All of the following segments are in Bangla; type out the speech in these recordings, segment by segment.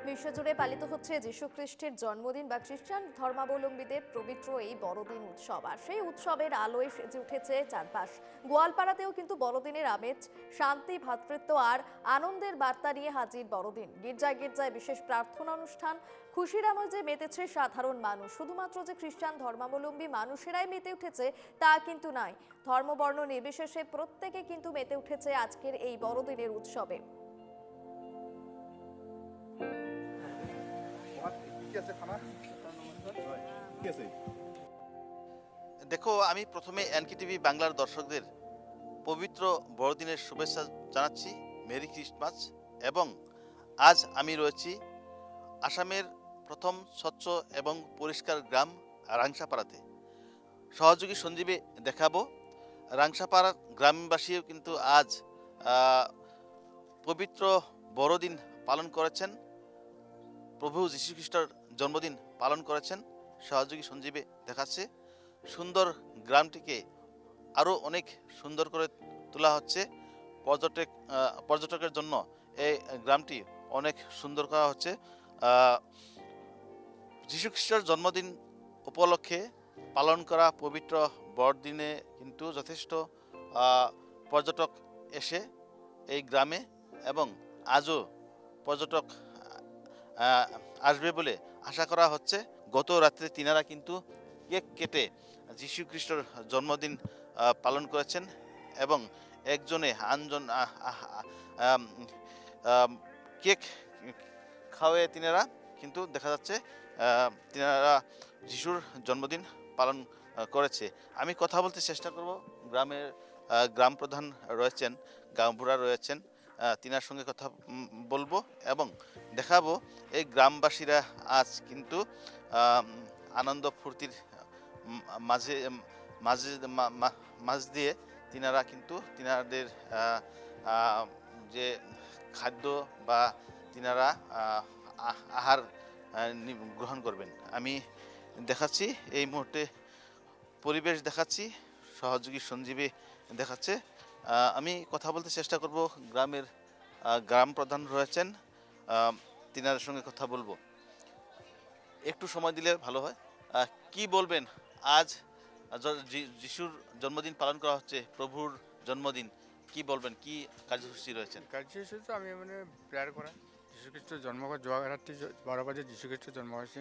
বিশ্বজুড়ে পালিত হচ্ছে যীশু খ্রিস্টের জন্মদিন বা খ্রিস্টান ধর্মাবলম্বীদের পবিত্র এই বড়দিন উৎসব। আর সেই উৎসবের আলোয় সেজে উঠেছে চারপাশ। গোয়ালপাড়াতেও কিন্তু বড়দিনের আমেজ, শান্তি, ভ্রাতৃত্ব আর আনন্দের বার্তা নিয়ে হাজির বড়দিন। গির্জায় গির্জায় বিশেষ প্রার্থনা অনুষ্ঠান, খুশির আমেজে মেতেছে সাধারণ মানুষ। শুধুমাত্র যে খ্রিস্টান ধর্মাবলম্বী মানুষেরাই মেতে উঠেছে তা কিন্তু নয়, ধর্মবর্ণ নির্বিশেষে প্রত্যেকে কিন্তু মেতে উঠেছে আজকের এই বড়দিনের উৎসবে। দেখো, আমি প্রথমে এনকেটিভি বাংলার দর্শকদের পবিত্র বড়দিনের শুভেচ্ছা জানাচ্ছি, মেরি ক্রিসমাস। এবং আজ আমি রয়েছি আসামের প্রথম স্বচ্ছ এবং পরিষ্কার গ্রাম রাংসাপাড়াতে। সহযোগী সঞ্জীবে দেখাবো রাংসাপাড়ার গ্রামবাসীও কিন্তু আজ পবিত্র বড়দিন পালন করেছেন, প্রভু যীশু খ্রিস্টের জন্মদিন পালন করেছেন। সহযোগী সঞ্জীবে দেখাচ্ছে সুন্দর গ্রামটিকে আরও অনেক সুন্দর করে তোলা হচ্ছে। পর্যটকের জন্য এই গ্রামটি অনেক সুন্দর করা হচ্ছে। যীশু খ্রিস্টের জন্মদিন উপলক্ষে পালন করা পবিত্র বড়দিনে কিন্তু যথেষ্ট পর্যটক এসে এই গ্রামে, এবং আজও পর্যটক আসবে বলে আশা করা হচ্ছে। গত রাত্রে তিনারা কিন্তু কেক কেটে যীশু খ্রিস্টের জন্মদিন পালন করেছেন, এবং একজনে আনজন কেক খাওয়ায়ে তিনারা কিন্তু দেখা যাচ্ছে তিনারা যিশুর জন্মদিন পালন করেছে। আমি কথা বলতে চেষ্টা করব, গ্রাম প্রধান রয়েছেন, গাঁওবুড়া রয়েছেন, তিনার সঙ্গে কথা বলবো এবং দেখাবো এই গ্রামবাসীরা আজ কিন্তু আনন্দ ফুর্তির মাঝে মাঝে মাঝ দিয়ে তিনারা কিন্তু তিনাদের যে খাদ্য বা তিনারা আহার গ্রহণ করবেন। আমি দেখাচ্ছি এই মুহূর্তে পরিবেশ দেখাচ্ছি, সহযোগী সঞ্জীবী দেখাচ্ছে। আমি কথা বলতে চেষ্টা করব, গ্রাম প্রধান রয়েছেন, তিনার সঙ্গে কথা বলবো। একটু সময় দিলে ভালো হয়। কি বলবেন, আজ যিশুর জন্মদিন পালন করা হচ্ছে, প্রভুর জন্মদিন, কি বলবেন, কি কার্যসূচি রয়েছেন? কার্যসূচি তো আমি প্রেয়ার করা যীশুখ্রিস্টের জন্ম, যোৱা ৰাতি 12 বাজে যীশুখ্রিস্টের জন্ম হৈছে।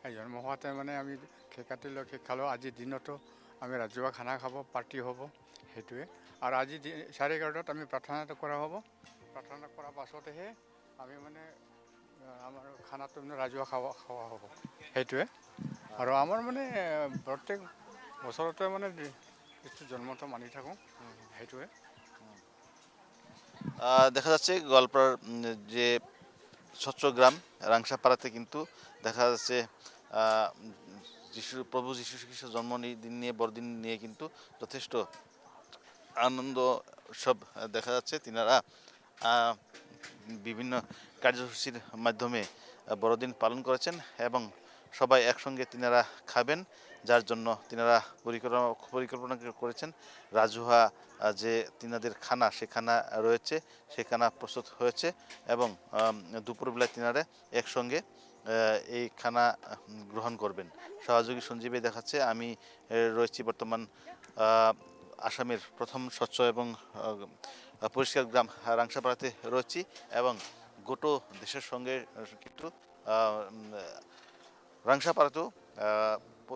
এই জন্ম হোৱাতে আমি কেক কাটিলোঁ, কেক খালোঁ। আজিৰ দিনতো আমি ৰাজহুৱা খানা খাব, পাৰ্টি হ'ব, সেইটোৱে। আৰু আজি 11:30 আমি প্ৰাৰ্থনাটো কৰা হ'ব। প্ৰাৰ্থনা কৰাৰ পাছতেহে আমি আমাৰ খানাটো ৰাজহুৱা খোৱা হ'ব, সেইটোৱে। আৰু আমাৰ প্ৰত্যেক বছৰতে খ্ৰীষ্টৰ জন্মটো মানি থাকোঁ, সেইটোৱে। দেখা যাচ্ছে গোয়ালপাড়ার যে স্বচ্ছ গ্রাম রাংসাপাড়াতে কিন্তু দেখা যাচ্ছে প্রভু যীশু খ্রিস্টের জন্মদিন নিয়ে, বড়দিন নিয়ে কিন্তু যথেষ্ট আনন্দ উৎসব দেখা যাচ্ছে। তিনারা বিভিন্ন কার্যসূচির মাধ্যমে বড়দিন পালন করেছেন এবং সবাই একসঙ্গে তিনারা খাবেন, যার জন্য তিনারা পরিকল্পনা করেছেন। রাজহুয়া যে তিনাদের খানা, সে খানা রয়েছে, সে খানা প্রস্তুত হয়েছে এবং দুপুরবেলায় তিনারা একসঙ্গে এই খানা গ্রহণ করবেন। সহযোগী সঞ্জীবী দেখাচ্ছে, আমি রয়েছি বর্তমান আসামের প্রথম স্বচ্ছ এবং পরিষ্কার গ্রাম রাংসাপাড়াতে রয়েছি, এবং গোটা দেশের সঙ্গে কিন্তু রাংসাপাড়াতেও